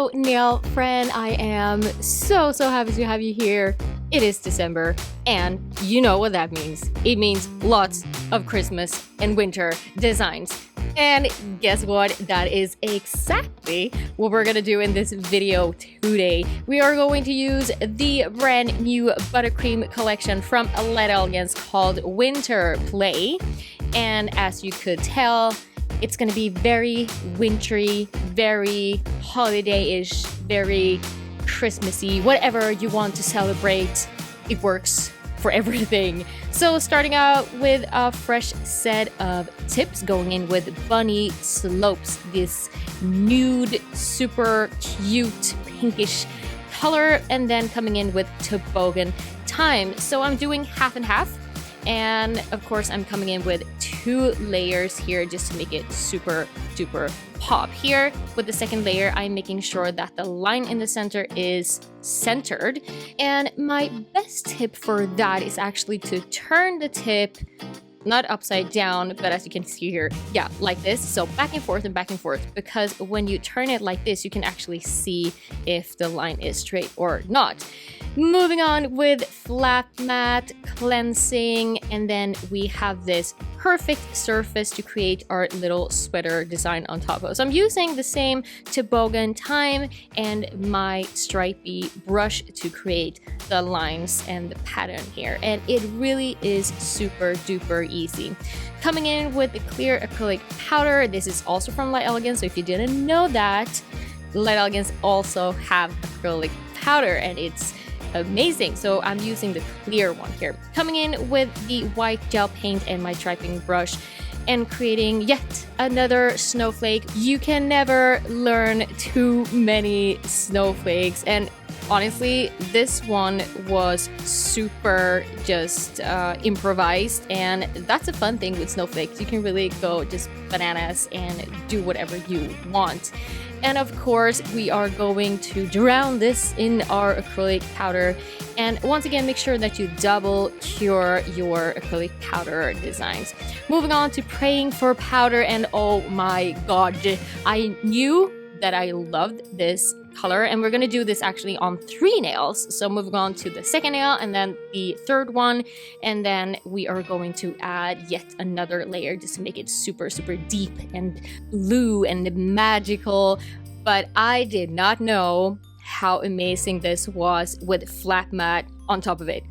Hello, nail friend. I am so happy to have you here. It is December, and you know what that means. It means lots of Christmas and winter designs. And guess what? That is exactly what we're gonna do in this video today. We are going to use the brand new Buttercream collection from Elegance called Winter Play. And as you could tell, it's gonna be very wintry, very holiday-ish, very Christmassy, whatever you want to celebrate, it works for everything. So starting out with a fresh set of tips, going in with Bunny Slopes, this nude, super cute pinkish color, and then coming in with Toboggan Time. So I'm doing half and half. And of course, I'm coming in with 2 layers here just to make it super duper pop. Here with the second layer, I'm making sure that the line in the center is centered. And my best tip for that is actually to turn the tip not upside down, but as you can see here, yeah, like this. So back and forth, because when you turn it like this, you can actually see if the line is straight or not. Moving on with flat mat cleansing, and then we have this perfect surface to create our little sweater design on top of. So I'm using the same Toboggan Time and my stripey brush to create the lines and the pattern here, and it really is super duper easy. Coming in with the clear acrylic powder. This is also from Light Elegance, so if you didn't know that, Light Elegance also have acrylic powder, and it's amazing. So I'm using the clear one here. Coming in with the white gel paint and my striping brush and creating yet another snowflake. You can never learn too many snowflakes, and honestly, this one was super just improvised, and that's a fun thing with snowflakes. You can really go just bananas and do whatever you want. And of course, we are going to drown this in our acrylic powder. And once again, make sure that you double cure your acrylic powder designs. Moving on to praying for powder, and oh my god, I knew that I loved this color, and we're gonna do this actually on 3 nails. So moving on to the second nail and then the third one, and then we are going to add yet another layer just to make it super deep and blue and magical. But I did not know how amazing this was with flat mat on top of it.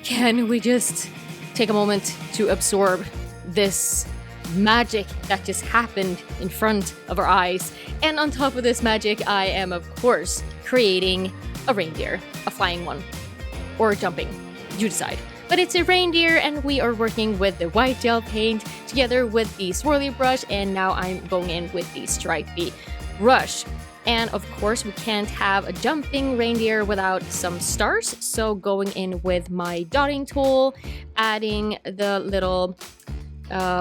Can we just take a moment to absorb this magic that just happened in front of our eyes? And on top of this magic, I am of course creating a reindeer, a flying one, or jumping, you decide. But it's a reindeer, and we are working with the white gel paint together with the swirly brush, and now I'm going in with the stripey brush. And of course, we can't have a jumping reindeer without some stars, so going in with my dotting tool, adding the little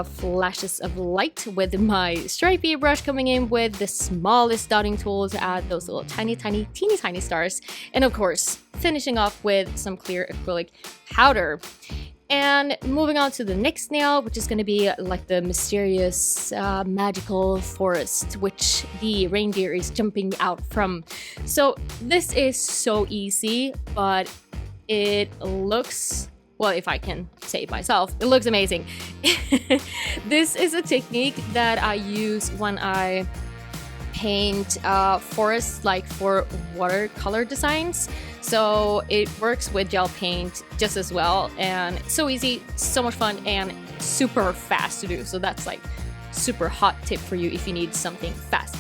flashes of light with my stripey brush, coming in with the smallest dotting tool to add those little teeny tiny stars, and of course finishing off with some clear acrylic powder. And moving on to the next nail, which is going to be like the mysterious magical forest which the reindeer is jumping out from. So this is so easy, but it looks, well, if I can say it myself, it looks amazing. This is a technique that I use when I paint forests, like for watercolor designs. So it works with gel paint just as well, and so easy, so much fun, and super fast to do. So that's like super hot tip for you if you need something fast.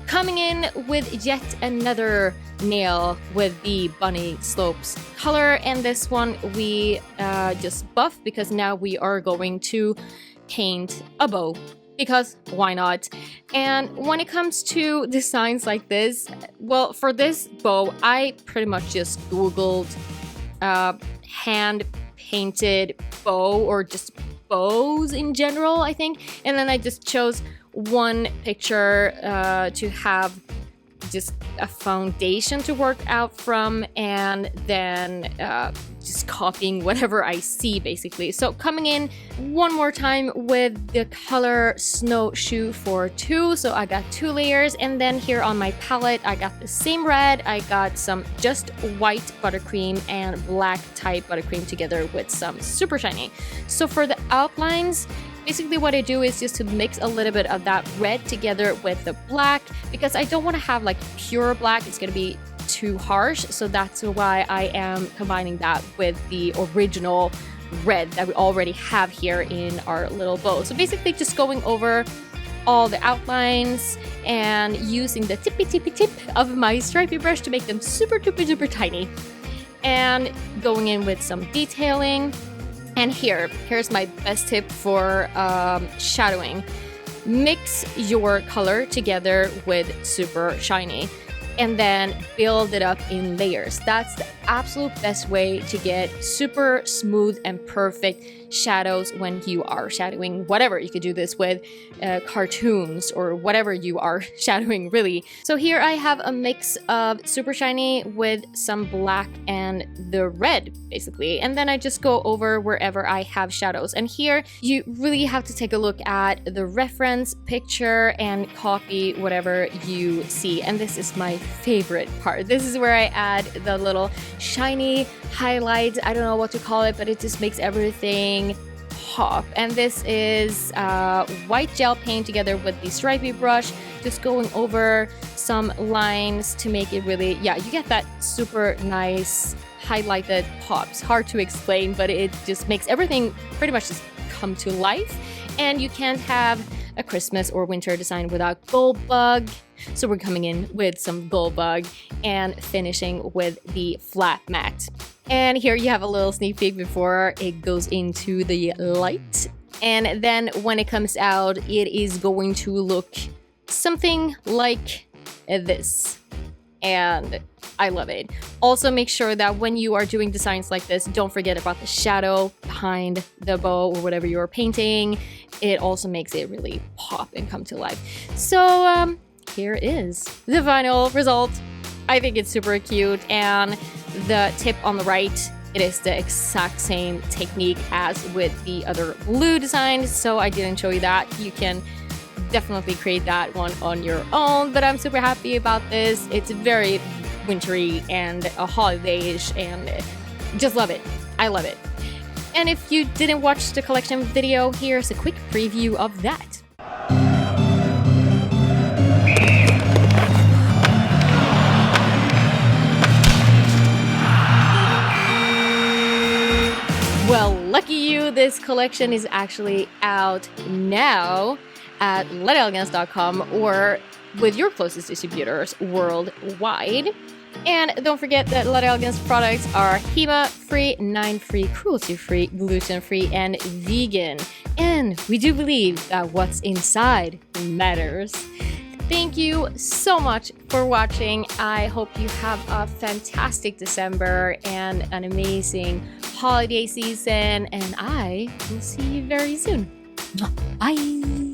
Coming in with yet another nail with the Bunny Slopes color, and this one we just buff because now we are going to paint a bow, because why not? And when it comes to designs like this, well, for this bow, I pretty much just googled hand painted bow, or just bows in general, I think, and then I just chose one picture to have just a foundation to work out from, and then just copying whatever I see basically. So coming in one more time with the color Snowshoe for 2. So I got 2 layers, and then here on my palette I got the same red. I got some just white buttercream and black type buttercream together with some super shiny. So for the outlines, basically what I do is just to mix a little bit of that red together with the black, because I don't want to have like pure black. It's going to be too harsh. So that's why I am combining that with the original red that we already have here in our little bow. So basically just going over all the outlines and using the tippy tip of my stripey brush to make them super duper duper tiny, and going in with some detailing. And here's my best tip for shadowing. Mix your color together with super shiny and then build it up in layers. That's the absolute best way to get super smooth and perfect shadows when you are shadowing whatever. You could do this with cartoons or whatever you are shadowing really. So here I have a mix of super shiny with some black and the red basically, and then I just go over wherever I have shadows. And here you really have to take a look at the reference picture and copy whatever you see. And this is my favorite part. This is where I add the little shiny highlights. I don't know what to call it, but it just makes everything pop. And this is white gel paint together with the stripey brush, just going over some lines to make it really, yeah, you get that super nice highlighted pops. Hard to explain, but it just makes everything pretty much just come to life. And you can't have a Christmas or winter design without gold bug. So we're coming in with some gold bug and finishing with the flat matte. And here you have a little sneak peek before it goes into the light. And then when it comes out, it is going to look something like this. And I love it. Also make sure that when you are doing designs like this, don't forget about the shadow behind the bow or whatever you're painting. It also makes it really pop and come to life. So here is the final result. I think it's super cute, and the tip on the right, it is the exact same technique as with the other blue designs, so I didn't show you that. You can definitely create that one on your own, but I'm super happy about this. It's very wintry and a holiday-ish, and just love it. I love it. And if you didn't watch the collection video, here's a quick preview of that. Well, lucky you, this collection is actually out now at letelegance.com or with your closest distributors worldwide. And don't forget that Let Elegance products are HEMA-free, 9-free, cruelty-free, gluten-free, and vegan. And we do believe that what's inside matters. Thank you so much for watching. I hope you have a fantastic December and an amazing holiday season, and I will see you very soon. Bye!